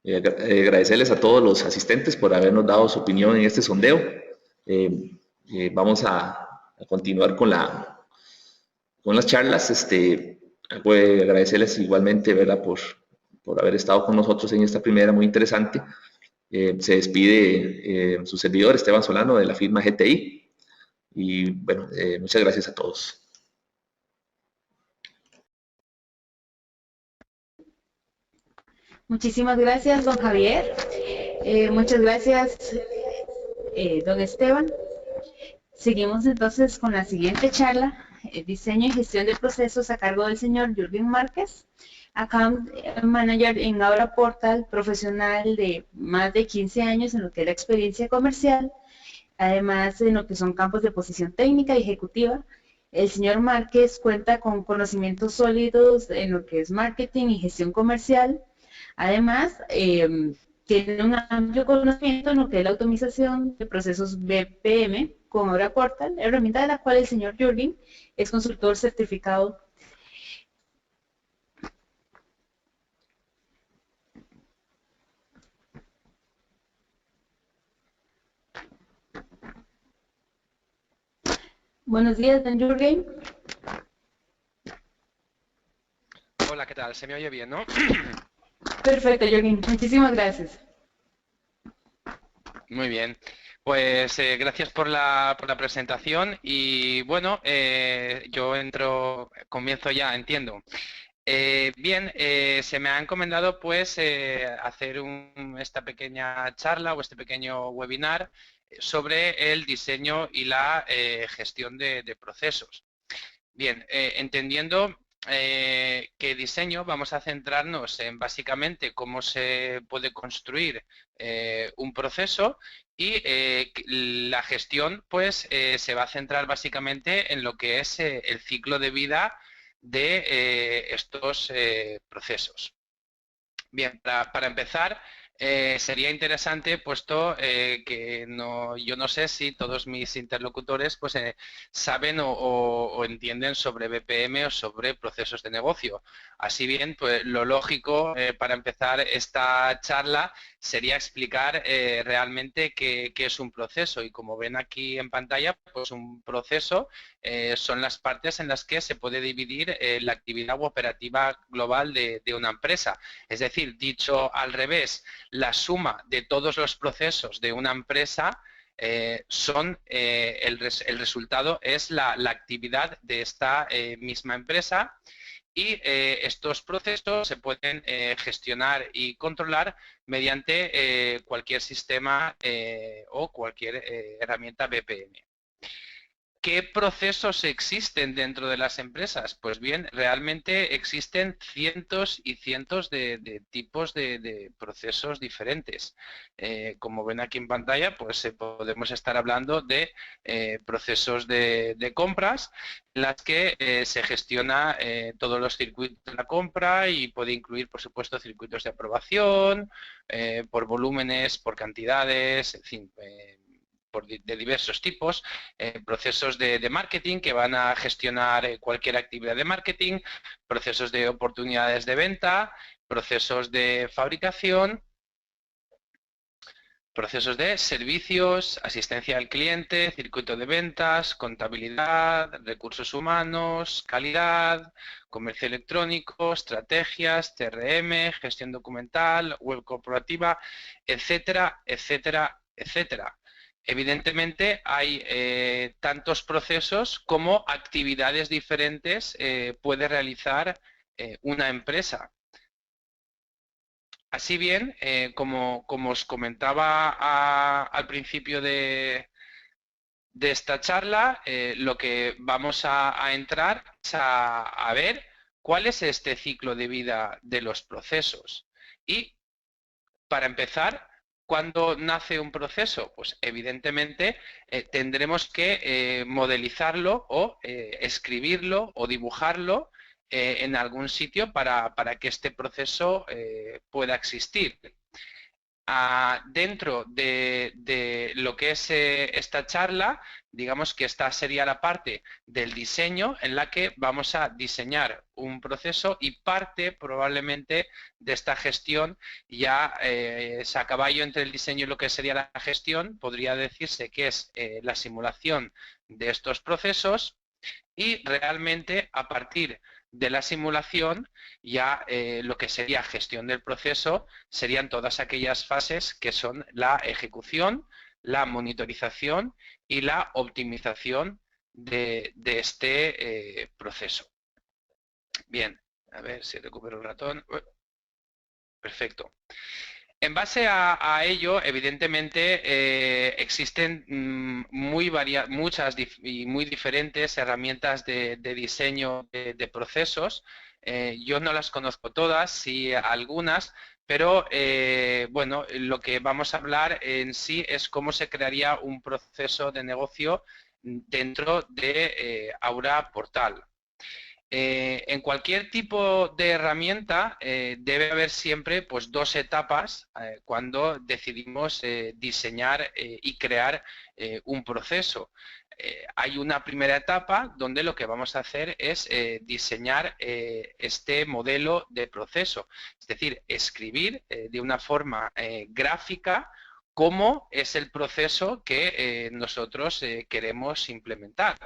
Agradecerles a todos los asistentes por habernos dado su opinión en este sondeo. Vamos a continuar con las charlas. Puede agradecerles igualmente, ¿verdad? Por haber estado con nosotros en esta primera muy interesante. Se despide su servidor Esteban Solano de la firma GTI y bueno, muchas gracias a todos. Muchísimas gracias, don Javier. Muchas gracias, don Esteban. Seguimos entonces con la siguiente charla, diseño y gestión de procesos a cargo del señor Jürgen Márquez, Account Manager en Aura Portal, profesional de más de 15 años en lo que es la experiencia comercial, además en lo que son campos de posición técnica y ejecutiva. El señor Márquez cuenta con conocimientos sólidos en lo que es marketing y gestión comercial. Además, tiene un amplio conocimiento en lo que es la automatización de procesos BPM con Aura Portal, herramienta de la cual el señor Jürgen es consultor certificado. Buenos días, don Jürgen. Hola, ¿qué tal? ¿Se me oye bien, no? Perfecto, Jürgen. Muchísimas gracias. Muy bien. Pues gracias por la presentación y bueno, yo comienzo ya, entiendo. Bien, se me ha encomendado pues hacer esta pequeña charla o este pequeño webinar sobre el diseño y la gestión de procesos. Bien, entendiendo qué diseño, vamos a centrarnos en básicamente cómo se puede construir un proceso y la gestión pues se va a centrar básicamente en lo que es el ciclo de vida de estos procesos. Bien, para empezar, sería interesante, puesto que yo no sé si todos mis interlocutores pues, saben o entienden sobre BPM o sobre procesos de negocio. Así bien, pues lo lógico para empezar esta charla sería explicar realmente qué es un proceso. Y como ven aquí en pantalla, pues un proceso son las partes en las que se puede dividir la actividad operativa global de una empresa. Es decir, dicho al revés, la suma de todos los procesos de una empresa el resultado es la actividad de esta misma empresa y estos procesos se pueden gestionar y controlar mediante cualquier sistema o cualquier herramienta BPM. ¿Qué procesos existen dentro de las empresas? Pues bien, realmente existen cientos y cientos de tipos de procesos diferentes. Como ven aquí en pantalla, pues podemos estar hablando de procesos de compras en las que se gestiona todos los circuitos de la compra y puede incluir, por supuesto, circuitos de aprobación, por volúmenes, por cantidades, en fin, de diversos tipos, procesos de marketing que van a gestionar cualquier actividad de marketing, procesos de oportunidades de venta, procesos de fabricación, procesos de servicios, asistencia al cliente, circuito de ventas, contabilidad, recursos humanos, calidad, comercio electrónico, estrategias, CRM, gestión documental, web corporativa, etcétera, etcétera, etcétera. Evidentemente hay tantos procesos como actividades diferentes puede realizar una empresa. Así bien, como os comentaba al principio de esta charla, lo que vamos a entrar es a ver cuál es este ciclo de vida de los procesos. Y para empezar, ¿cuándo nace un proceso? Pues evidentemente tendremos que modelizarlo o escribirlo o dibujarlo en algún sitio para que este proceso pueda existir. dentro de lo que es esta charla, digamos que esta sería la parte del diseño en la que vamos a diseñar un proceso y parte probablemente de esta gestión ya es a caballo entre el diseño y lo que sería la gestión, podría decirse que es la simulación de estos procesos y realmente a partir de la simulación ya lo que sería gestión del proceso serían todas aquellas fases que son la ejecución, la monitorización y la optimización de este proceso. Bien, a ver si recupero el ratón. Perfecto. En base a ello, evidentemente, existen muchas y muy diferentes herramientas de diseño de procesos. Yo no las conozco todas, sí algunas, pero bueno, lo que vamos a hablar en sí es cómo se crearía un proceso de negocio dentro de Aura Portal. En cualquier tipo de herramienta debe haber siempre pues, dos etapas cuando decidimos diseñar y crear un proceso. Hay una primera etapa donde lo que vamos a hacer es diseñar este modelo de proceso, es decir, escribir de una forma gráfica cómo es el proceso que nosotros queremos implementar.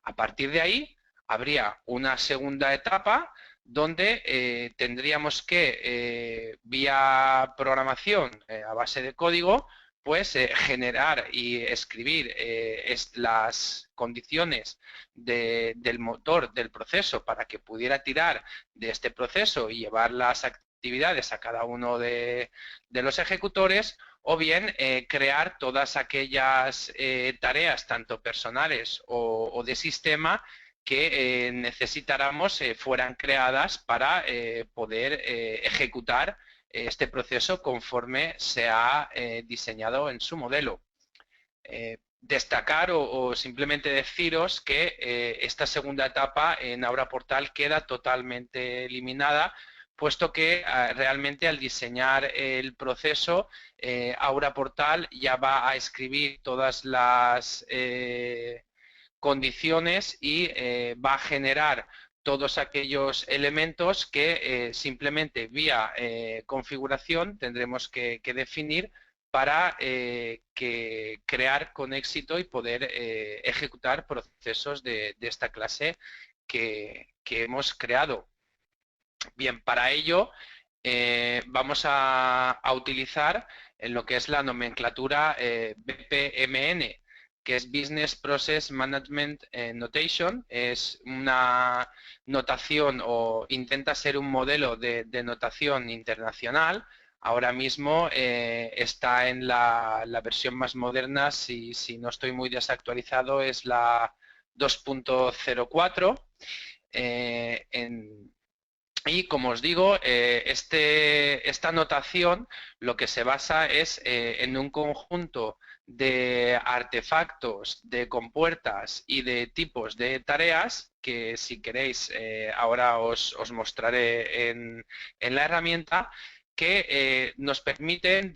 A partir de ahí, habría una segunda etapa donde tendríamos que, vía programación a base de código, pues generar y escribir las condiciones del motor del proceso para que pudiera tirar de este proceso y llevar las actividades a cada uno de los ejecutores, o bien crear todas aquellas tareas, tanto personales o de sistema, que necesitáramos fueran creadas para poder ejecutar este proceso conforme se ha diseñado en su modelo. Destacar o simplemente deciros que esta segunda etapa en Aura Portal queda totalmente eliminada, puesto que realmente al diseñar el proceso, Aura Portal ya va a escribir todas las condiciones y va a generar todos aquellos elementos que simplemente vía configuración tendremos que definir para crear con éxito y poder ejecutar procesos de esta clase que hemos creado. Bien, para ello vamos a utilizar en lo que es la nomenclatura BPMN, que es Business Process Management Notation. Es una notación o intenta ser un modelo de notación internacional. Ahora mismo está en la versión más moderna, si no estoy muy desactualizado, es la 2.04. Y como os digo, esta notación lo que se basa es en un conjunto de artefactos, de compuertas y de tipos de tareas que, si queréis, ahora os mostraré en la herramienta, que nos permiten,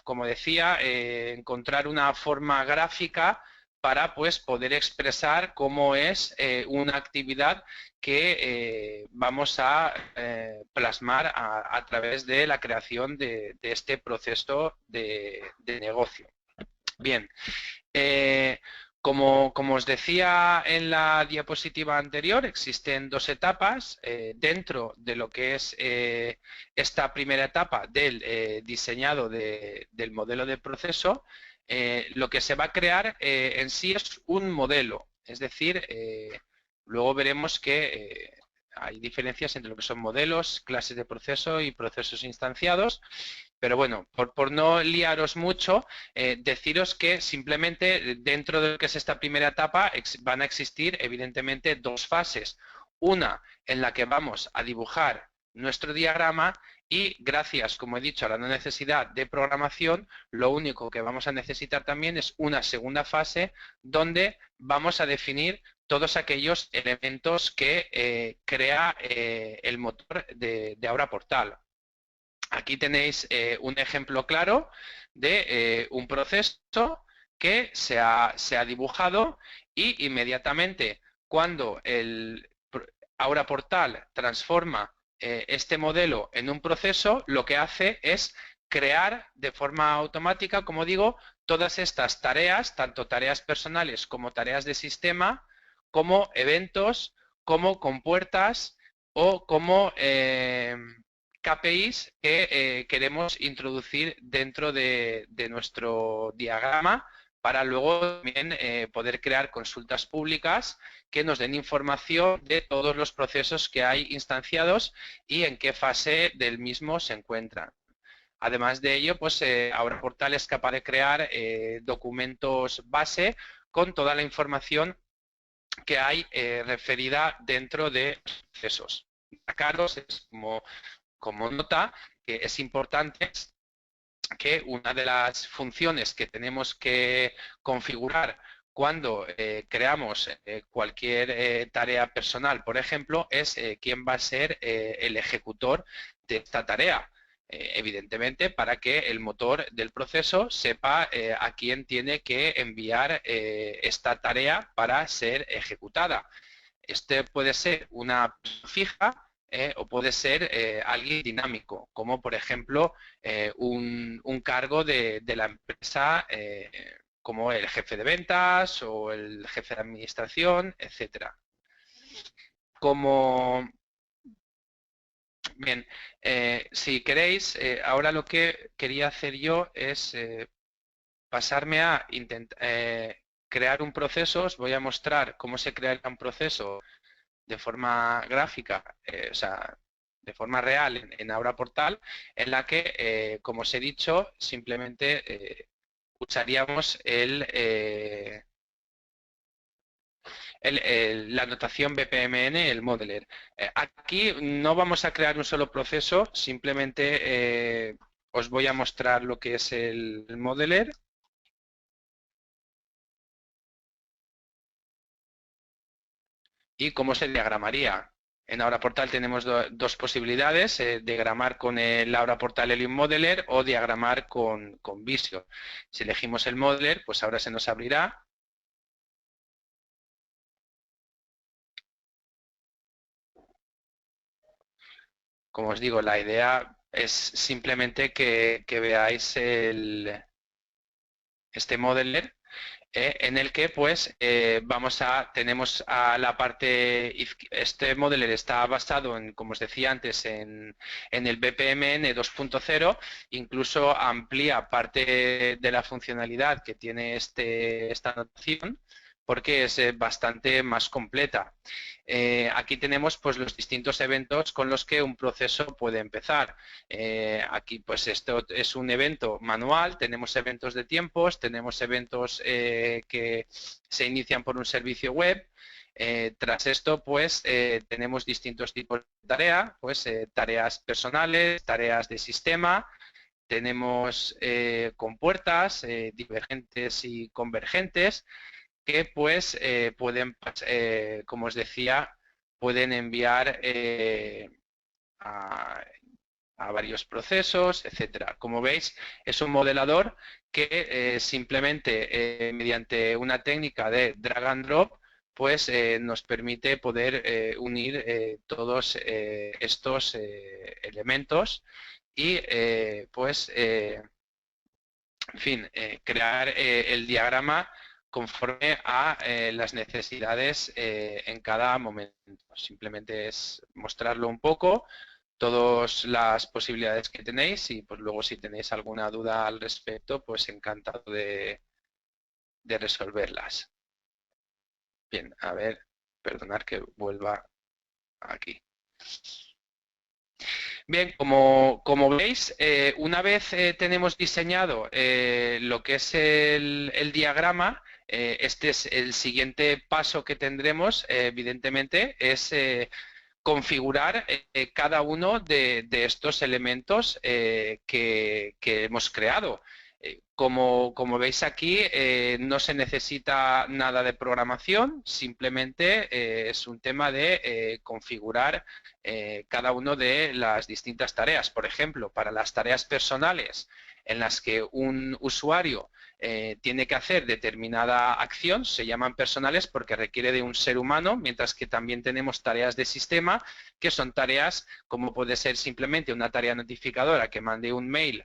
como decía, encontrar una forma gráfica para pues, poder expresar cómo es una actividad que vamos a plasmar a través de la creación de este proceso de negocio. Bien, como os decía en la diapositiva anterior, existen dos etapas dentro de lo que es esta primera etapa del diseñado del modelo de proceso. Lo que se va a crear en sí es un modelo, es decir, luego veremos que hay diferencias entre lo que son modelos, clases de proceso y procesos instanciados, pero bueno, por no liaros mucho, deciros que simplemente dentro de lo que es esta primera etapa van a existir evidentemente dos fases. Una en la que vamos a dibujar nuestro diagrama y gracias, como he dicho, a la no necesidad de programación, lo único que vamos a necesitar también es una segunda fase donde vamos a definir todos aquellos elementos que crea el motor de Aura Portal. Aquí tenéis un ejemplo claro de un proceso que se ha dibujado y inmediatamente cuando el Aura Portal transforma este modelo en un proceso, lo que hace es crear de forma automática, como digo, todas estas tareas, tanto tareas personales como tareas de sistema, como eventos, como compuertas o como KPIs que queremos introducir dentro de nuestro diagrama para luego también poder crear consultas públicas que nos den información de todos los procesos que hay instanciados y en qué fase del mismo se encuentran. Además de ello, pues Aura Portal es capaz de crear documentos base con toda la información que hay referida dentro de procesos. Carlos, es como nota que es importante que una de las funciones que tenemos que configurar cuando creamos cualquier tarea personal, por ejemplo, es quién va a ser el ejecutor de esta tarea. Evidentemente, para que el motor del proceso sepa a quién tiene que enviar esta tarea para ser ejecutada. Este puede ser una fija o puede ser alguien dinámico, como por ejemplo un cargo de la empresa como el jefe de ventas o el jefe de administración, etcétera. Bien, si queréis, ahora lo que quería hacer yo es pasarme a crear un proceso. Os voy a mostrar cómo se crea un proceso de forma gráfica, o sea, de forma real en Aura Portal, en la que, como os he dicho, simplemente usaríamos la notación BPMN, el modeler. Aquí no vamos a crear un solo proceso, simplemente os voy a mostrar lo que es el modeler. Y cómo se diagramaría. En Aura Portal tenemos dos posibilidades, diagramar con el Aura Portal Helium Modeler o diagramar con Visio. Si elegimos el Modeler, pues ahora se nos abrirá. Como os digo, la idea es simplemente que veáis este Modeler en el que pues tenemos a la parte, este modeler está basado en, como os decía antes, en el BPMN 2.0, incluso amplía parte de la funcionalidad que tiene esta notación, porque es bastante más completa. Aquí tenemos pues los distintos eventos con los que un proceso puede empezar. Aquí pues esto es un evento manual, tenemos eventos de tiempos, tenemos eventos que se inician por un servicio web. Tras esto pues tenemos distintos tipos de tarea, pues tareas personales, tareas de sistema, tenemos compuertas, divergentes y convergentes, que pues pueden, como os decía, pueden enviar a varios procesos, etcétera. Como veis, es un modelador que simplemente mediante una técnica de drag and drop pues nos permite poder unir todos estos elementos y pues en fin, crear el diagrama conforme a las necesidades en cada momento. Simplemente es mostrarlo un poco, todas las posibilidades que tenéis y pues luego si tenéis alguna duda al respecto, pues encantado de resolverlas. Bien, a ver, perdonad que vuelva aquí. Bien, como veis, una vez tenemos diseñado lo que es el diagrama, este es el siguiente paso que tendremos, evidentemente, es configurar cada uno de estos elementos que hemos creado. Como veis aquí, no se necesita nada de programación, simplemente es un tema de configurar cada una de las distintas tareas. Por ejemplo, para las tareas personales en las que un usuario tiene que hacer determinada acción, se llaman personales porque requiere de un ser humano, mientras que también tenemos tareas de sistema, que son tareas como puede ser simplemente una tarea notificadora que mande un mail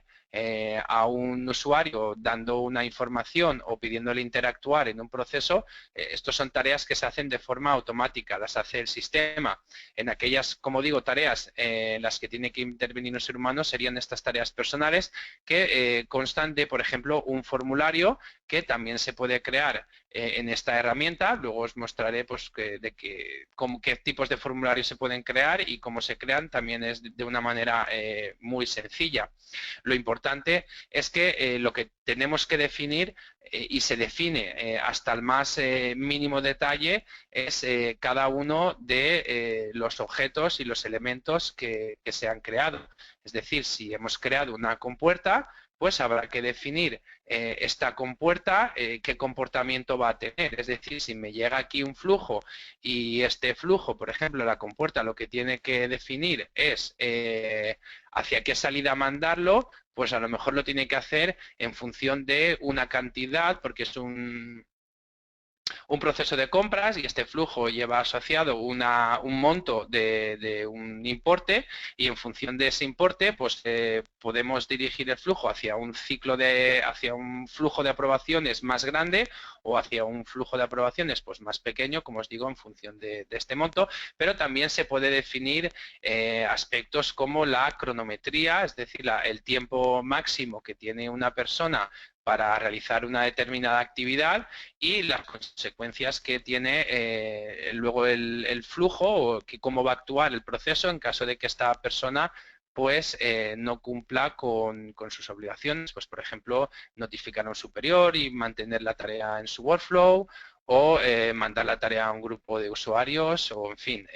a un usuario dando una información o pidiéndole interactuar en un proceso. Estos son tareas que se hacen de forma automática, las hace el sistema. En aquellas, como digo, tareas en las que tiene que intervenir un ser humano serían estas tareas personales que constan de, por ejemplo, un formulario que también se puede crear en esta herramienta. Luego os mostraré pues, qué tipos de formularios se pueden crear y cómo se crean. También es de una manera muy sencilla. Lo importante es que lo que tenemos que definir y se define hasta el más mínimo detalle es cada uno de los objetos y los elementos que se han creado. Es decir, si hemos creado una compuerta, pues habrá que definir esta compuerta, qué comportamiento va a tener. Es decir, si me llega aquí un flujo y este flujo, por ejemplo, la compuerta lo que tiene que definir es hacia qué salida mandarlo, pues a lo mejor lo tiene que hacer en función de una cantidad, porque es un proceso de compras y este flujo lleva asociado un monto de un importe, y en función de ese importe pues podemos dirigir el flujo hacia un hacia un flujo de aprobaciones más grande o hacia un flujo de aprobaciones pues más pequeño, como os digo, en función de este monto. Pero también se puede definir aspectos como la cronometría, es decir, el tiempo máximo que tiene una persona para realizar una determinada actividad y las consecuencias que tiene luego el flujo o cómo va a actuar el proceso en caso de que esta persona pues no cumpla con sus obligaciones, pues por ejemplo notificar a un superior y mantener la tarea en su workflow, o mandar la tarea a un grupo de usuarios, o en fin,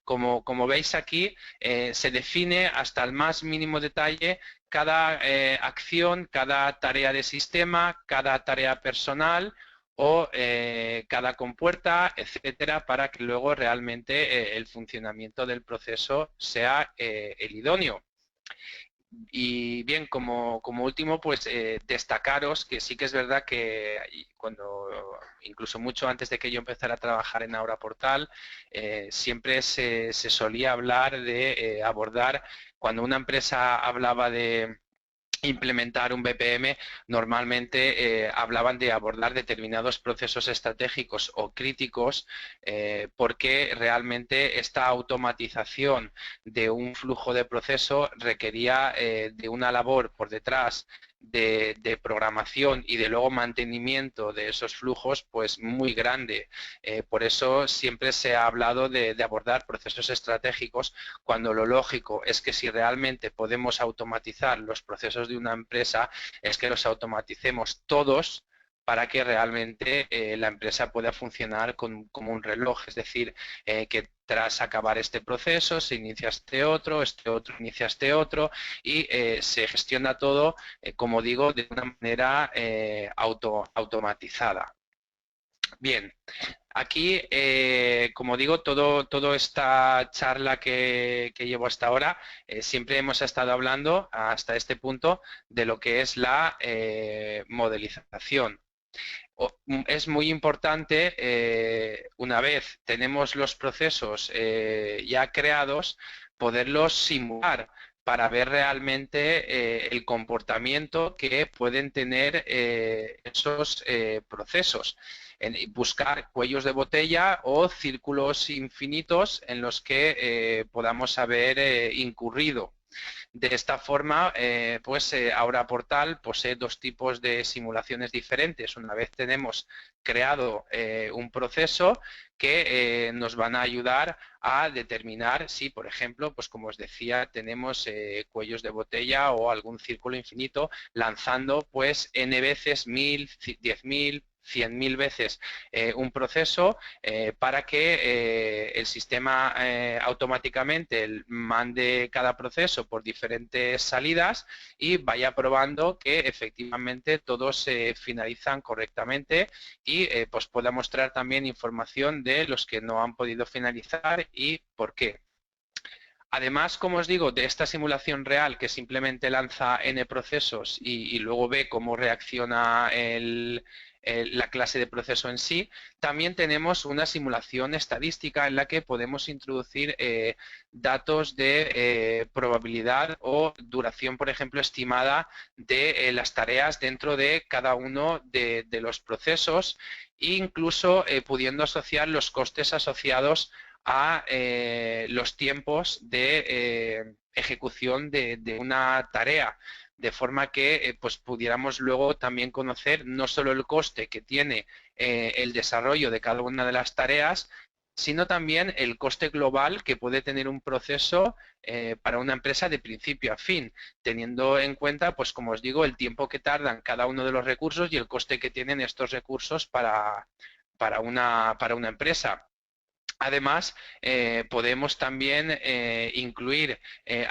como veis aquí, se define hasta el más mínimo detalle cada acción, cada tarea de sistema, cada tarea personal o cada compuerta, etcétera, para que luego realmente el funcionamiento del proceso sea el idóneo. Y bien, como último, pues destacaros que sí que es verdad que incluso mucho antes de que yo empezara a trabajar en Aura Portal, siempre se solía hablar de abordar, cuando una empresa hablaba de implementar un BPM, normalmente hablaban de abordar determinados procesos estratégicos o críticos, porque realmente esta automatización de un flujo de proceso requería de una labor por detrás de programación y de luego mantenimiento de esos flujos pues muy grande. Por eso siempre se ha hablado de abordar procesos estratégicos, cuando lo lógico es que si realmente podemos automatizar los procesos de una empresa, es que los automaticemos todos para que realmente la empresa pueda funcionar como un reloj. Es decir, que tras acabar este proceso se inicia este otro inicia este otro, y se gestiona todo, como digo, de una manera automatizada. Bien, aquí, como digo, toda esta charla que llevo hasta ahora, siempre hemos estado hablando hasta este punto de lo que es la modelización. Es muy importante, una vez tenemos los procesos ya creados, poderlos simular para ver realmente el comportamiento que pueden tener esos procesos. Buscar cuellos de botella o círculos infinitos en los que podamos haber incurrido. De esta forma, Aura Portal posee dos tipos de simulaciones diferentes. Una vez tenemos creado un proceso que nos van a ayudar a determinar si, por ejemplo, pues como os decía, tenemos cuellos de botella o algún círculo infinito lanzando pues n veces 1000, 10.000, 100.000 veces un proceso para que el sistema automáticamente mande cada proceso por diferentes salidas y vaya probando que efectivamente todos se finalizan correctamente y pues pueda mostrar también información de los que no han podido finalizar y por qué. Además, como os digo, de esta simulación real que simplemente lanza n procesos y luego ve cómo reacciona la clase de proceso en sí, también tenemos una simulación estadística en la que podemos introducir datos de probabilidad o duración, por ejemplo, estimada de las tareas dentro de cada uno de los procesos e incluso pudiendo asociar los costes asociados a los tiempos de ejecución de una tarea, de forma que pues pudiéramos luego también conocer no solo el coste que tiene el desarrollo de cada una de las tareas, sino también el coste global que puede tener un proceso para una empresa de principio a fin, teniendo en cuenta, pues como os digo, el tiempo que tardan cada uno de los recursos y el coste que tienen estos recursos para una empresa. Además, podemos también incluir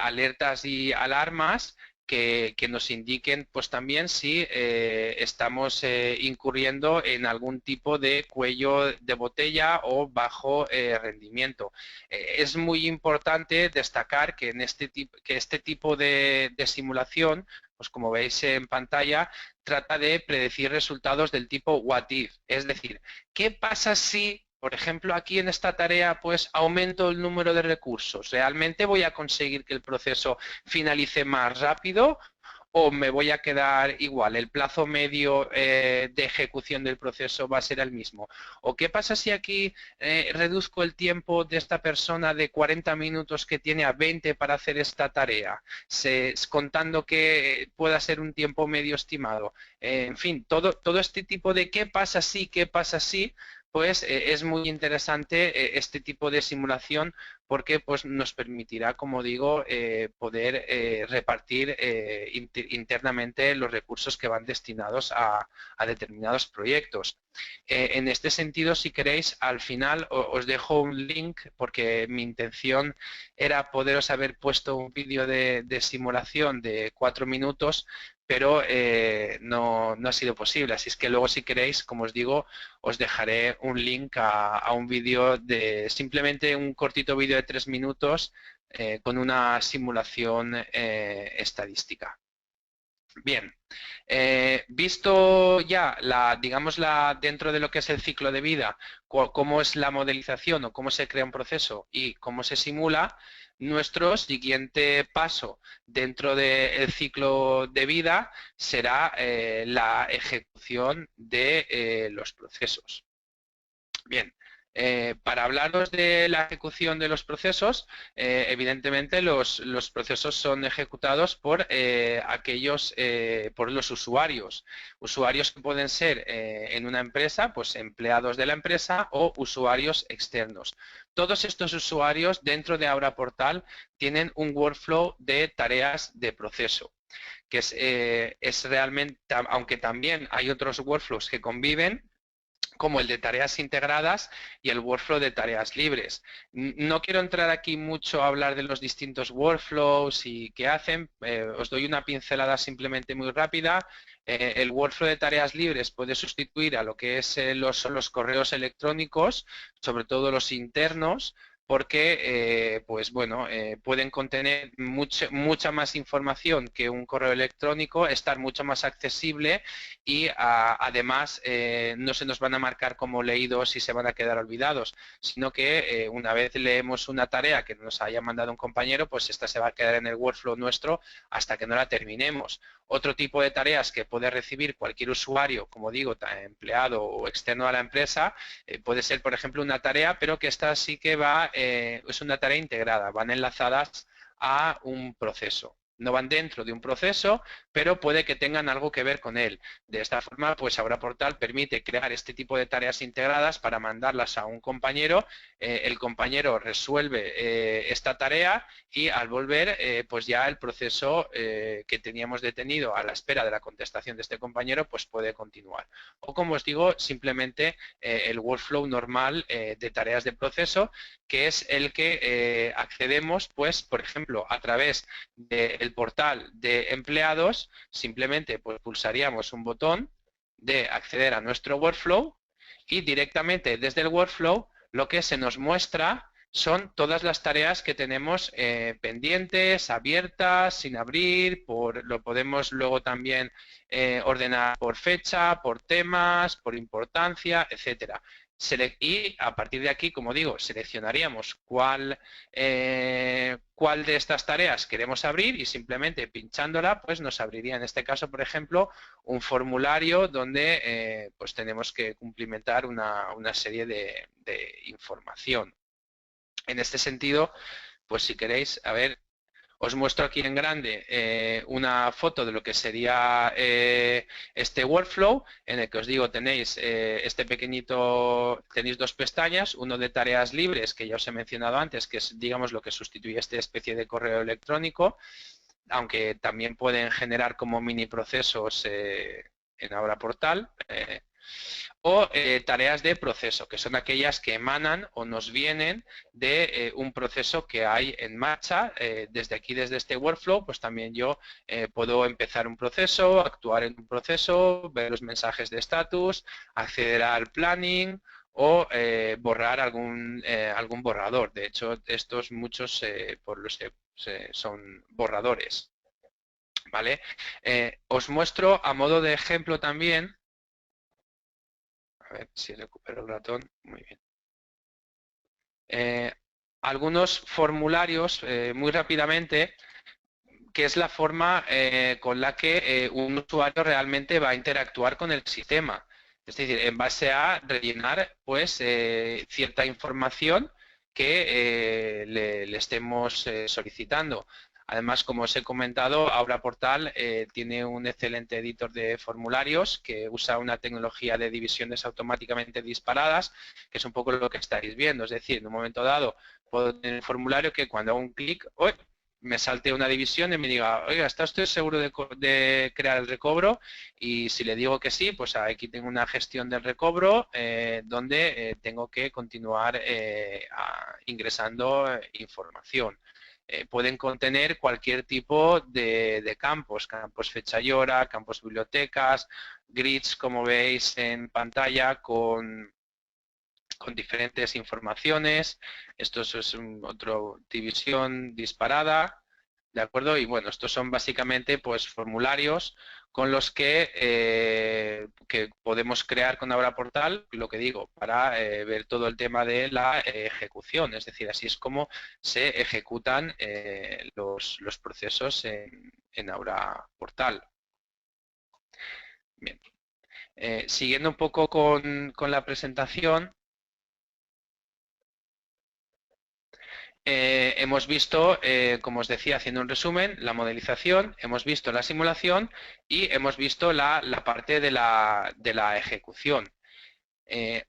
alertas y alarmas que nos indiquen pues también si estamos incurriendo en algún tipo de cuello de botella o bajo rendimiento. Es muy importante destacar que este tipo de simulación, pues como veis en pantalla, trata de predecir resultados del tipo what if, es decir, ¿qué pasa si, por ejemplo, aquí en esta tarea, pues aumento el número de recursos? ¿Realmente voy a conseguir que el proceso finalice más rápido o me voy a quedar igual? ¿El plazo medio de ejecución del proceso va a ser el mismo? ¿O qué pasa si aquí reduzco el tiempo de esta persona de 40 minutos que tiene a 20 para hacer esta tarea, contando que pueda ser un tiempo medio estimado? En fin, todo este tipo de qué pasa si, qué pasa si, pues es muy interesante este tipo de simulación porque pues, nos permitirá, como digo, poder repartir internamente los recursos que van destinados a determinados proyectos. En este sentido, si queréis, al final os dejo un link porque mi intención era poderos haber puesto un vídeo de simulación de 4 minutos, pero no ha sido posible. Así es que luego, si queréis, como os digo, os dejaré un link a un vídeo simplemente un cortito vídeo de 3 minutos con una simulación estadística. Bien, visto ya, dentro de lo que es el ciclo de vida, cómo es la modelización o cómo se crea un proceso y cómo se simula, nuestro siguiente paso dentro del ciclo de vida será la ejecución de los procesos. Por para hablaros de la ejecución de los procesos, evidentemente los procesos son ejecutados por por los usuarios. Usuarios que pueden ser en una empresa, pues empleados de la empresa o usuarios externos. Todos estos usuarios dentro de Aura Portal tienen un workflow de tareas de proceso, que es realmente, aunque también hay otros workflows que conviven, como el de tareas integradas y el workflow de tareas libres. No quiero entrar aquí mucho a hablar de los distintos workflows y qué hacen, os doy una pincelada simplemente muy rápida. El workflow de tareas libres puede sustituir a lo que son los correos electrónicos, sobre todo los internos, porque pueden contener mucha más información que un correo electrónico, estar mucho más accesible y además no se nos van a marcar como leídos y se van a quedar olvidados, sino que una vez leemos una tarea que nos haya mandado un compañero, pues esta se va a quedar en el workflow nuestro hasta que no la terminemos. Otro tipo de tareas que puede recibir cualquier usuario, como digo, empleado o externo a la empresa, puede ser, por ejemplo, una tarea, pero que esta sí que es una tarea integrada, van enlazadas a un proceso. no van dentro de un proceso, pero puede que tengan algo que ver con él. De esta forma, pues Aura Portal permite crear este tipo de tareas integradas para mandarlas a un compañero. El compañero resuelve esta tarea y al volver, pues ya el proceso que teníamos detenido a la espera de la contestación de este compañero, pues puede continuar. O como os digo, simplemente el workflow normal de tareas de proceso, que es el que accedemos, pues, por ejemplo, a través del portal de empleados, simplemente pues pulsaríamos un botón de acceder a nuestro workflow y directamente desde el workflow lo que se nos muestra son todas las tareas que tenemos pendientes, abiertas, sin abrir, lo podemos luego también ordenar por fecha, por temas, por importancia, etcétera. Y a partir de aquí, como digo, seleccionaríamos cuál de estas tareas queremos abrir y simplemente pinchándola, pues nos abriría en este caso, por ejemplo, un formulario donde pues tenemos que cumplimentar una serie de información. En este sentido, pues si queréis, a ver, os muestro aquí en grande una foto de lo que sería este workflow, en el que os digo, tenéis este pequeñito, tenéis dos pestañas, uno de tareas libres, que ya os he mencionado antes, que es, digamos, lo que sustituye esta especie de correo electrónico, aunque también pueden generar como mini procesos en Aura Portal. O tareas de proceso, que son aquellas que emanan o nos vienen de un proceso que hay en marcha. Desde aquí, desde este workflow, pues también yo puedo empezar un proceso, actuar en un proceso, ver los mensajes de estatus, acceder al planning o borrar algún borrador. De hecho, estos muchos por los que son borradores. ¿Vale? Os muestro a modo de ejemplo también. A ver si recupero el ratón. Muy bien. Algunos formularios, muy rápidamente, que es la forma con la que un usuario realmente va a interactuar con el sistema. Es decir, en base a rellenar pues, cierta información que le estemos solicitando. Además, como os he comentado, Aura Portal tiene un excelente editor de formularios que usa una tecnología de divisiones automáticamente disparadas, que es un poco lo que estáis viendo. Es decir, en un momento dado puedo tener un formulario que cuando hago un clic, me salte una división y me diga, oiga, ¿está usted seguro de crear el recobro? Y si le digo que sí, pues aquí tengo una gestión del recobro donde tengo que continuar ingresando información. Pueden contener cualquier tipo de campos, campos fecha y hora, campos bibliotecas, grids, como veis en pantalla, con diferentes informaciones. Esto es otra división disparada, ¿de acuerdo? Y bueno, estos son básicamente pues formularios con los que podemos crear con Aura Portal, lo que digo, para ver todo el tema de la ejecución. Es decir, así es como se ejecutan los procesos en Aura Portal. Bien. Siguiendo un poco con la presentación, hemos visto, como os decía, haciendo un resumen, la modelización, hemos visto la simulación y hemos visto la parte de la ejecución.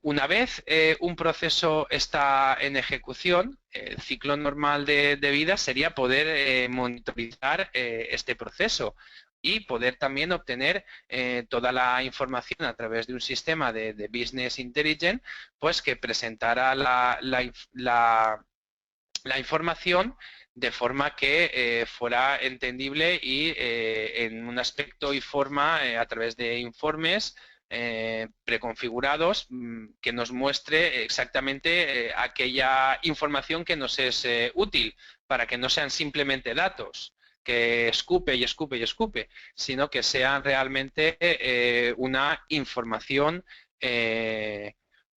Una vez un proceso está en ejecución, el ciclo normal de vida sería poder monitorizar este proceso y poder también obtener toda la información a través de un sistema de Business Intelligence, pues que presentara la información de forma que fuera entendible y en un aspecto y forma a través de informes preconfigurados que nos muestre exactamente aquella información que nos es útil, para que no sean simplemente datos que escupe y escupe y escupe, sino que sean realmente una información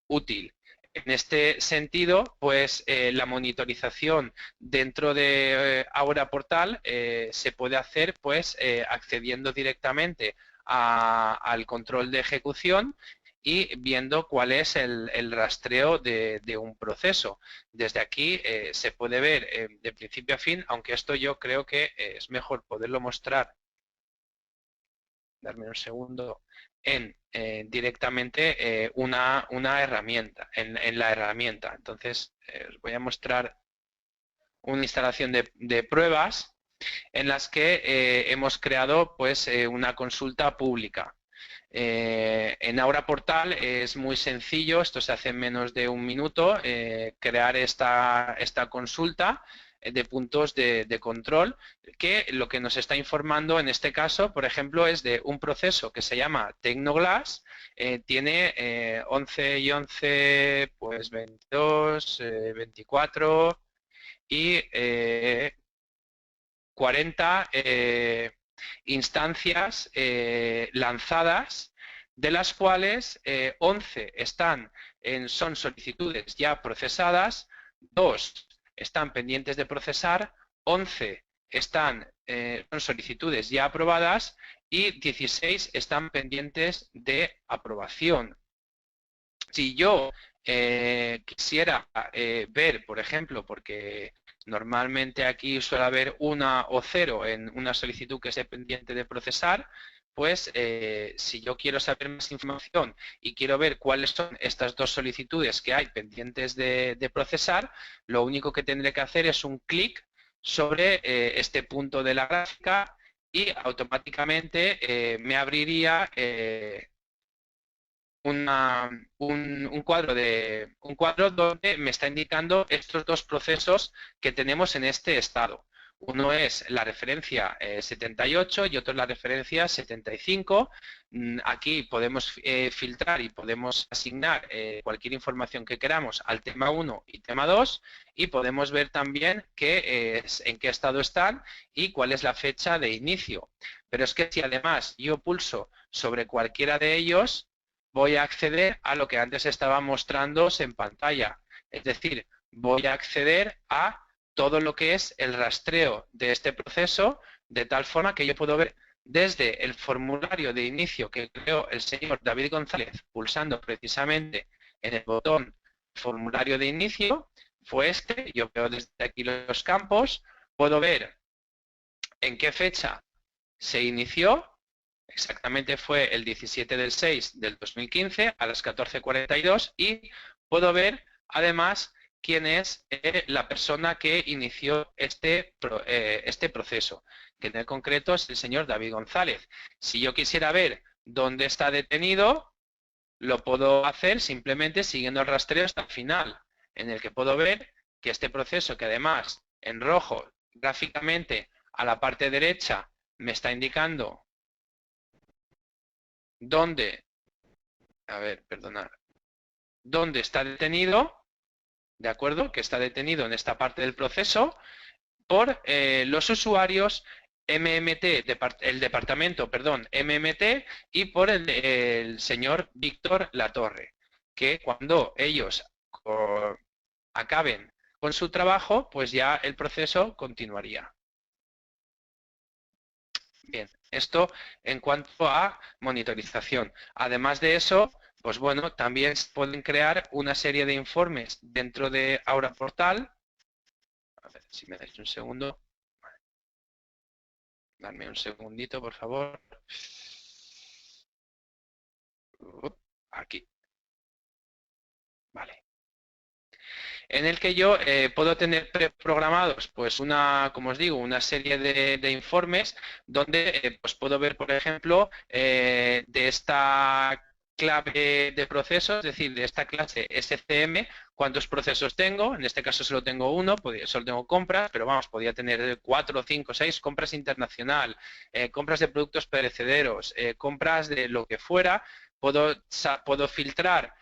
útil. En este sentido, pues la monitorización dentro de Aura Portal se puede hacer pues accediendo directamente al control de ejecución y viendo cuál es el rastreo de un proceso. Desde aquí se puede ver de principio a fin, aunque esto yo creo que es mejor poderlo mostrar, darme un segundo, en directamente una herramienta, en la herramienta. Entonces, os voy a mostrar una instalación de pruebas en las que hemos creado pues una consulta pública. En Aura Portal es muy sencillo, esto se hace en menos de un minuto, crear esta consulta de puntos de control, que lo que nos está informando en este caso, por ejemplo, es de un proceso que se llama Tecnoglass, tiene 11 y 11, pues 22, 24 y 40 instancias lanzadas, de las cuales 11 son solicitudes ya procesadas, 2 están pendientes de procesar, 11 son solicitudes ya aprobadas y 16 están pendientes de aprobación. Si yo quisiera ver, por ejemplo, porque normalmente aquí suele haber 1 o 0 en una solicitud que esté pendiente de procesar, pues si yo quiero saber más información y quiero ver cuáles son estas 2 solicitudes que hay pendientes de procesar, lo único que tendré que hacer es un clic sobre este punto de la gráfica y automáticamente me abriría un cuadro donde me está indicando estos 2 procesos que tenemos en este estado. Uno es la referencia 78 y otro es la referencia 75. Aquí podemos filtrar y podemos asignar cualquier información que queramos al tema 1 y tema 2 y podemos ver también en qué estado están y cuál es la fecha de inicio. Pero es que si además yo pulso sobre cualquiera de ellos, voy a acceder a lo que antes estaba mostrándose en pantalla. Es decir, voy a acceder a todo lo que es el rastreo de este proceso, de tal forma que yo puedo ver desde el formulario de inicio que creó el señor David González, pulsando precisamente en el botón formulario de inicio, fue este, yo veo desde aquí los campos, puedo ver en qué fecha se inició. Exactamente fue el 17 del 6 del 2015 a las 14:42 y puedo ver además quién es la persona que inició este proceso, que en el concreto es el señor David González. Si yo quisiera ver dónde está detenido, lo puedo hacer simplemente siguiendo el rastreo hasta el final, en el que puedo ver que este proceso, que además en rojo gráficamente a la parte derecha me está indicando dónde está detenido, ¿de acuerdo? Que está detenido en esta parte del proceso por los usuarios MMT, el departamento, perdón, MMT y por el señor Víctor Latorre, que cuando ellos acaben con su trabajo, pues ya el proceso continuaría. Bien, esto en cuanto a monitorización. Además de eso, pues bueno, también se pueden crear una serie de informes dentro de Aura Portal. A ver, si me dais un segundo. Dame un segundito, por favor. Aquí. Vale. En el que yo puedo tener preprogramados, pues como os digo, una serie de informes donde pues puedo ver, por ejemplo, de esta clave de procesos, es decir, de esta clase SCM, cuántos procesos tengo. En este caso solo tengo uno, solo tengo compras, pero vamos, podría tener 4, 5, 6, compras internacional, compras de productos perecederos, compras de lo que fuera. Puedo filtrar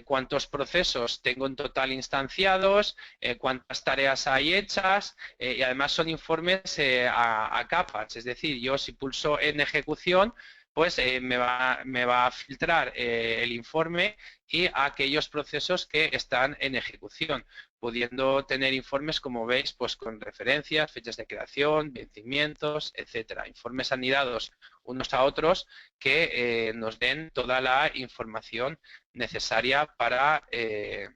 cuántos procesos tengo en total instanciados, cuántas tareas hay hechas y además son informes a capas, es decir, yo si pulso en ejecución, pues me va a filtrar el informe y a aquellos procesos que están en ejecución, pudiendo tener informes, como veis, pues con referencias, fechas de creación, vencimientos, etcétera. Informes anidados unos a otros que nos den toda la información necesaria para, en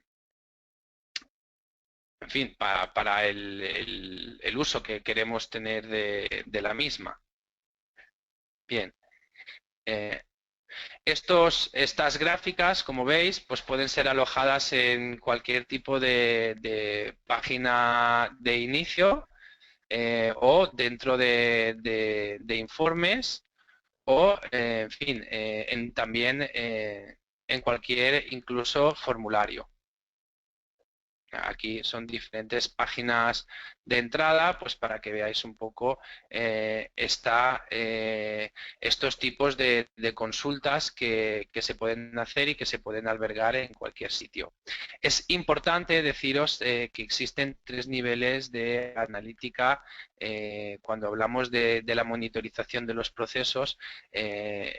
fin, para el uso que queremos tener de la misma. Bien. Estas gráficas, como veis, pues pueden ser alojadas en cualquier tipo de página de inicio o dentro de informes o, en fin, también en cualquier incluso formulario. Aquí son diferentes páginas de entrada, pues para que veáis un poco estos tipos de consultas que se pueden hacer y que se pueden albergar en cualquier sitio. Es importante deciros que existen 3 niveles de analítica cuando hablamos de la monitorización de los procesos.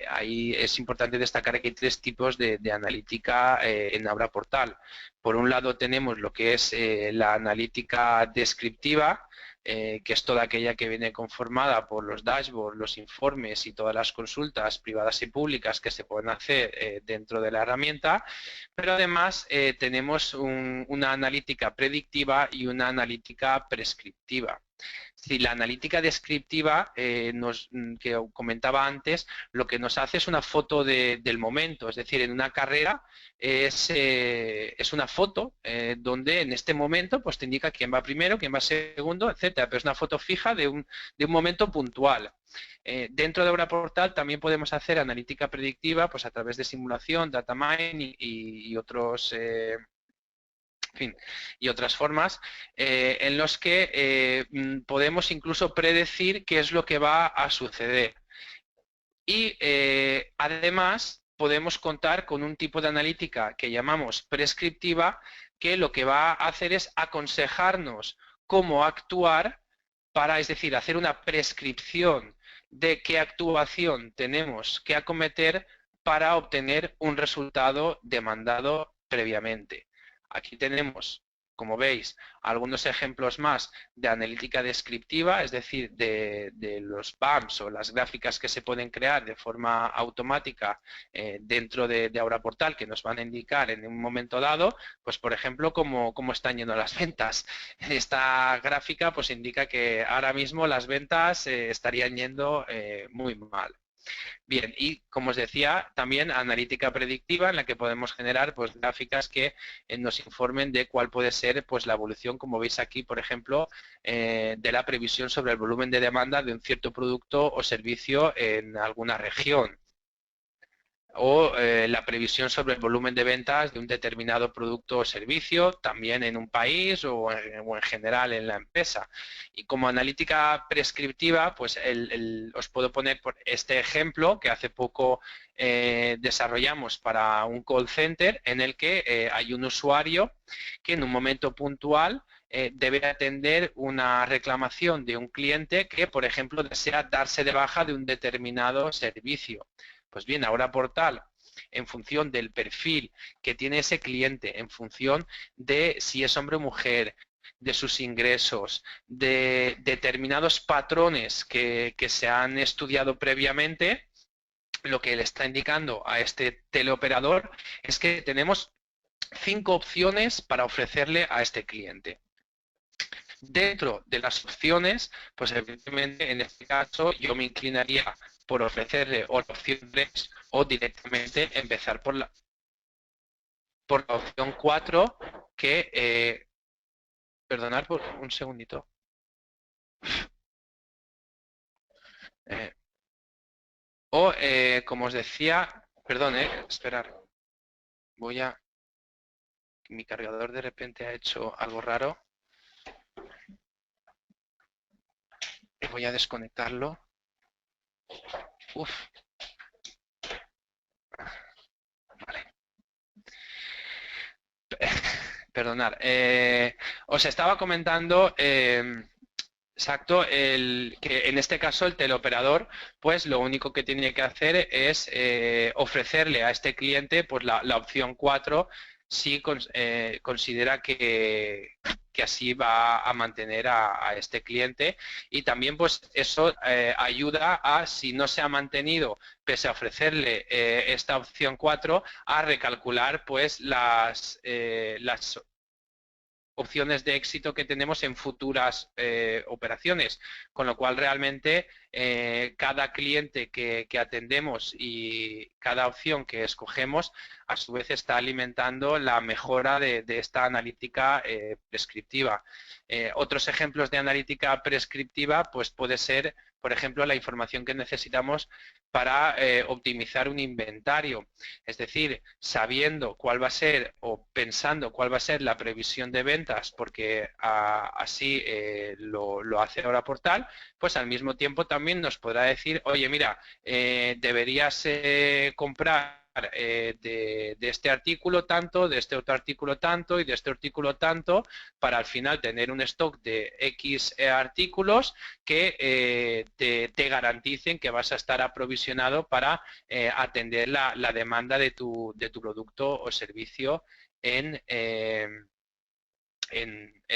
Ahí es importante destacar que hay 3 tipos de analítica en Abra Portal. Por un lado tenemos lo que es la analítica descriptiva, que es toda aquella que viene conformada por los dashboards, los informes y todas las consultas privadas y públicas que se pueden hacer dentro de la herramienta, pero además tenemos una analítica predictiva y una analítica prescriptiva. Si la analítica descriptiva que comentaba antes, lo que nos hace es una foto del momento, es decir, en una carrera es una foto donde en este momento pues te indica quién va primero, quién va segundo, etcétera, pero es una foto fija de un momento puntual. Dentro de Abra Portal también podemos hacer analítica predictiva pues a través de simulación, data mining y otros en fin, y otras formas en los que podemos incluso predecir qué es lo que va a suceder. Y además podemos contar con un tipo de analítica que llamamos prescriptiva, que lo que va a hacer es aconsejarnos cómo actuar para, es decir, hacer una prescripción de qué actuación tenemos que acometer para obtener un resultado demandado previamente. Aquí tenemos, como veis, algunos ejemplos más de analítica descriptiva, es decir, de los BAMs o las gráficas que se pueden crear de forma automática dentro de Abra Portal, que nos van a indicar en un momento dado, pues por ejemplo, cómo están yendo las ventas. Esta gráfica pues indica que ahora mismo las ventas estarían yendo muy mal. Bien, y como os decía, también analítica predictiva en la que podemos generar pues, gráficas que nos informen de cuál puede ser pues, la evolución, como veis aquí, por ejemplo, de la previsión sobre el volumen de demanda de un cierto producto o servicio en alguna región. O la previsión sobre el volumen de ventas de un determinado producto o servicio, también en un país o en general en la empresa. Y como analítica prescriptiva, pues os puedo poner por este ejemplo que hace poco desarrollamos para un call center en el que hay un usuario que en un momento puntual debe atender una reclamación de un cliente que, por ejemplo, desea darse de baja de un determinado servicio. Pues bien, Abra Portal, en función del perfil que tiene ese cliente, en función de si es hombre o mujer, de sus ingresos, de determinados patrones que se han estudiado previamente, lo que le está indicando a este teleoperador es que tenemos 5 opciones para ofrecerle a este cliente. Dentro de las opciones, pues evidentemente en este caso yo me inclinaría por ofrecerle o la opción 3 o directamente empezar por la opción 4 que, perdonad por un segundito. Como os decía, perdón, esperar, mi cargador de repente ha hecho algo raro. Voy a desconectarlo. Uf. Vale. Perdonad. Os estaba comentando, exacto, que en este caso el teleoperador, pues lo único que tiene que hacer es ofrecerle a este cliente pues la opción 4 si considera que que así va a mantener a este cliente, y también pues eso ayuda a, si no se ha mantenido pese a ofrecerle esta opción 4, a recalcular pues las opciones de éxito que tenemos en futuras operaciones, con lo cual realmente cada cliente que atendemos y cada opción que escogemos a su vez está alimentando la mejora de esta analítica prescriptiva. Otros ejemplos de analítica prescriptiva pues puede ser, por ejemplo, la información que necesitamos para optimizar un inventario, es decir, sabiendo cuál va a ser o pensando cuál va a ser la previsión de ventas, porque así lo hace Ahora Portal, pues al mismo tiempo también nos podrá decir, oye, mira, deberías comprar de este artículo tanto, de este otro artículo tanto y de este artículo tanto, para al final tener un stock de X artículos que te garanticen que vas a estar aprovisionado para atender la demanda de tu producto o servicio en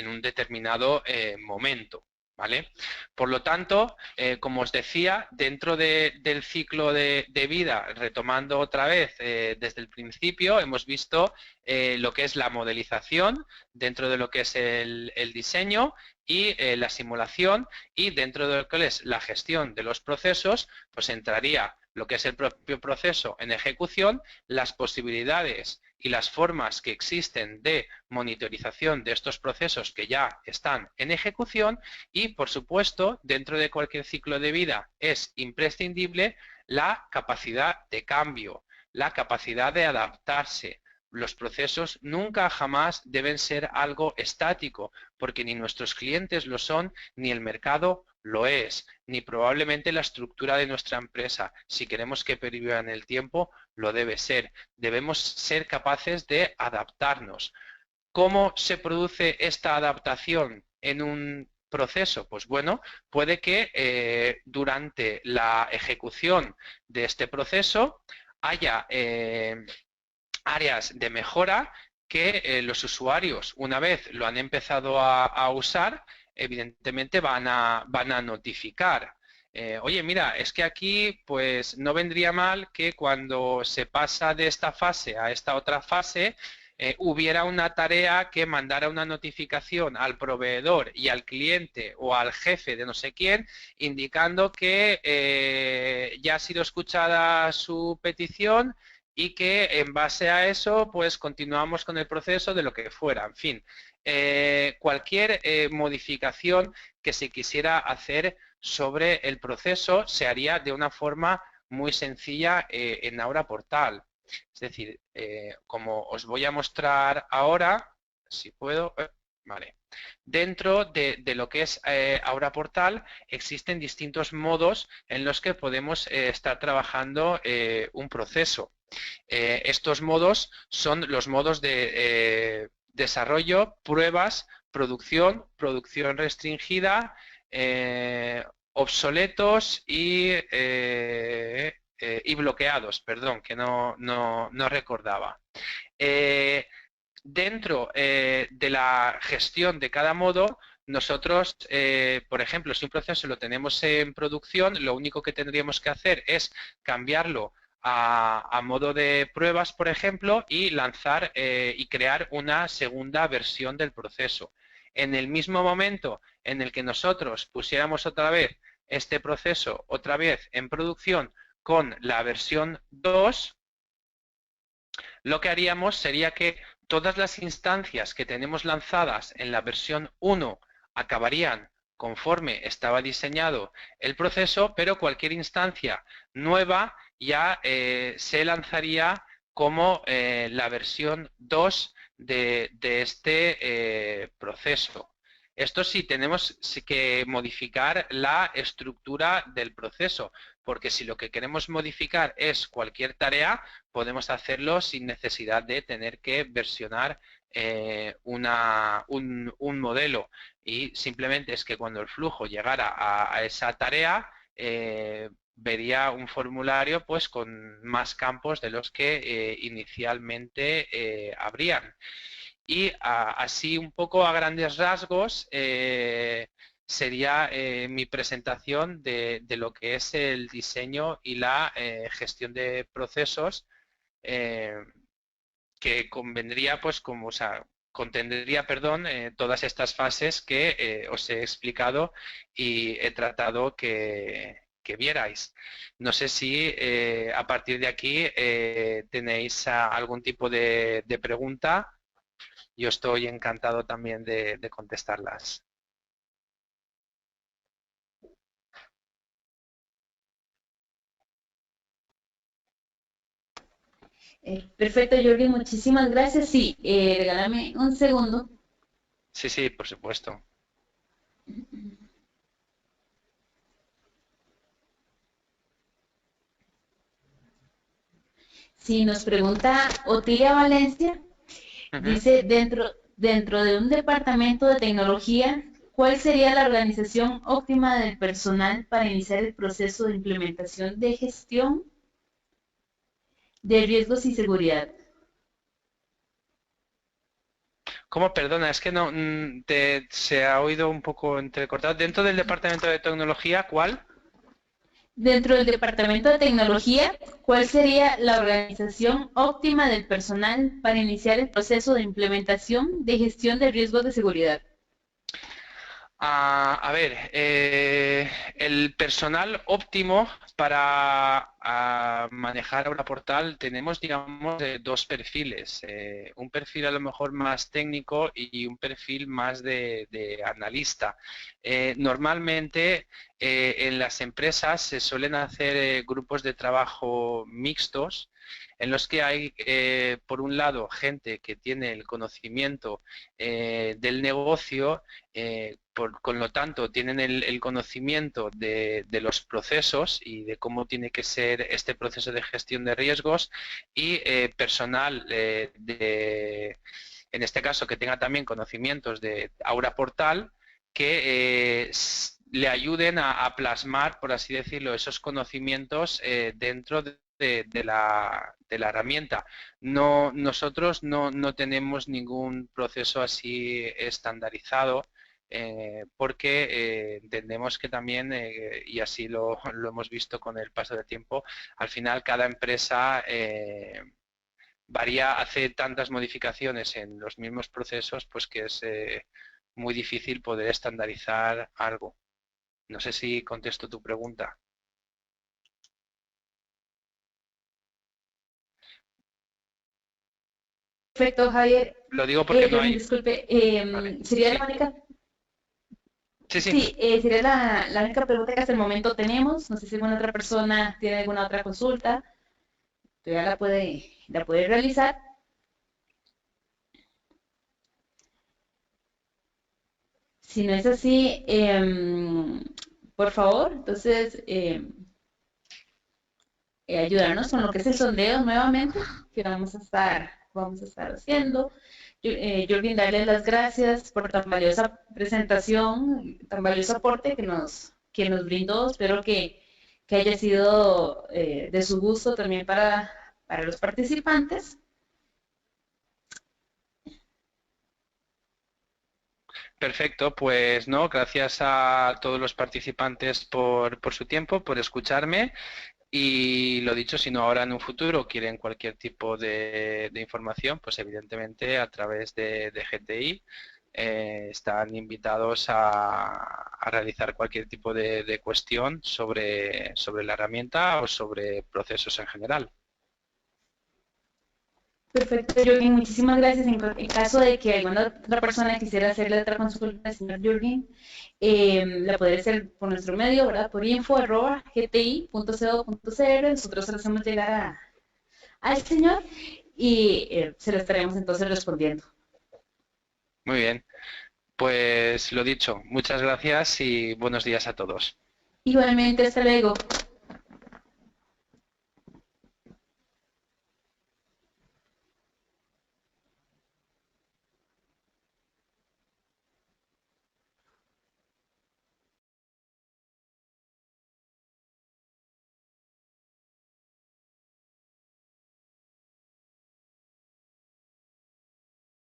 un determinado momento. ¿Vale? Por lo tanto, como os decía, dentro del ciclo de vida, retomando otra vez desde el principio, hemos visto lo que es la modelización, dentro de lo que es el diseño y la simulación, y dentro de lo que es la gestión de los procesos, pues entraría lo que es el propio proceso en ejecución, las posibilidades y las formas que existen de monitorización de estos procesos que ya están en ejecución, y, por supuesto, dentro de cualquier ciclo de vida es imprescindible la capacidad de cambio, la capacidad de adaptarse. Los procesos nunca jamás deben ser algo estático, porque ni nuestros clientes lo son, ni el mercado lo es, ni probablemente la estructura de nuestra empresa, si queremos que perviva en el tiempo, lo debe ser. Debemos ser capaces de adaptarnos. ¿Cómo se produce esta adaptación en un proceso? Pues bueno, puede que durante la ejecución de este proceso haya áreas de mejora que los usuarios, una vez lo han empezado a usar, evidentemente van a notificar. Oye, mira, es que aquí pues no vendría mal que cuando se pasa de esta fase a esta otra fase, hubiera una tarea que mandara una notificación al proveedor y al cliente o al jefe de no sé quién, indicando que ya ha sido escuchada su petición y que en base a eso pues continuamos con el proceso de lo que fuera. En fin, cualquier modificación que se quisiera hacer sobre el proceso se haría de una forma muy sencilla en Ahora Portal. Es decir, como os voy a mostrar ahora, si puedo, vale. Dentro de lo que es Ahora Portal existen distintos modos en los que podemos estar trabajando un proceso. Estos modos son los modos de desarrollo, pruebas, producción, producción restringida, obsoletos y bloqueados, perdón, que no recordaba. Dentro de la gestión de cada modo, nosotros, por ejemplo, si un proceso lo tenemos en producción, lo único que tendríamos que hacer es cambiarlo a modo de pruebas, por ejemplo, y lanzar y crear una segunda versión del proceso. En el mismo momento en el que nosotros pusiéramos otra vez este proceso otra vez en producción con la versión 2, lo que haríamos sería que todas las instancias que tenemos lanzadas en la versión 1 acabarían conforme estaba diseñado el proceso, pero cualquier instancia nueva ya se lanzaría como la versión 2 de este proceso. Esto sí tenemos que modificar la estructura del proceso, porque si lo que queremos modificar es cualquier tarea, podemos hacerlo sin necesidad de tener que versionar un modelo, y simplemente es que cuando el flujo llegara a esa tarea, vería un formulario pues con más campos de los que inicialmente habrían. y así un poco a grandes rasgos sería mi presentación de lo que es el diseño y la gestión de procesos que convendría, pues, como, o sea, contendría, perdón, todas estas fases que os he explicado y he tratado que vierais. No sé si a partir de aquí tenéis algún tipo de pregunta. Yo estoy encantado también de contestarlas. Perfecto, Jordi, muchísimas gracias. Sí, regálame un segundo. Sí, sí, por supuesto. Si nos pregunta Otilia Valencia, Ujú. dice, dentro de un departamento de tecnología, ¿cuál sería la organización óptima del personal para iniciar el proceso de implementación de gestión de riesgos y seguridad? ¿Cómo? Perdona, es que no se ha oído un poco entrecortado. Dentro del departamento de tecnología, ¿cuál? Dentro del departamento de tecnología, ¿cuál sería la organización óptima del personal para iniciar el proceso de implementación de gestión de riesgos de seguridad? A ver, el personal óptimo para manejar Aula Portal tenemos, digamos, dos perfiles. Un perfil a lo mejor más técnico y un perfil más de analista. Normalmente en las empresas se suelen hacer grupos de trabajo mixtos en los que hay, por un lado, gente que tiene el conocimiento del negocio, con lo tanto tienen el conocimiento de los procesos y de cómo tiene que ser este proceso de gestión de riesgos y personal en este caso, que tenga también conocimientos de Aura Portal que le ayuden a plasmar, por así decirlo, esos conocimientos dentro de la herramienta. No, nosotros no tenemos ningún proceso así estandarizado porque entendemos que también, y así lo hemos visto con el paso del tiempo, al final cada empresa varía, hace tantas modificaciones en los mismos procesos, pues que es muy difícil poder estandarizar algo. No sé si contesto tu pregunta. Perfecto, Javier. Lo digo porque no Jordi, hay... disculpe, Vale, sería sí, la única, sí, sí. sí, sería la única pregunta que hasta el momento tenemos. No sé si alguna otra persona tiene alguna otra consulta, ya la puede realizar. Si no es así, por favor, entonces ayudarnos con lo que es el sondeo nuevamente, que vamos a estar haciendo. Jordi, darle las gracias por tan valiosa presentación, tan valioso aporte que nos brindó. Espero que haya sido de su gusto también para los participantes. Perfecto, pues no, gracias a todos los participantes por su tiempo, por escucharme. Y lo dicho, si no ahora en un futuro quieren cualquier tipo de información, pues evidentemente a través de GTI están invitados a realizar cualquier tipo de cuestión sobre la herramienta o sobre procesos en general. Perfecto, Jürgen, muchísimas gracias. En caso de que alguna otra persona quisiera hacerle otra consulta al señor Jürgen, la puede hacer por nuestro medio, ¿verdad? Por info@gti.co.cr. Nosotros se lo hacemos llegar al señor y se lo estaremos entonces respondiendo. Muy bien, pues lo dicho, muchas gracias y buenos días a todos. Igualmente, hasta luego.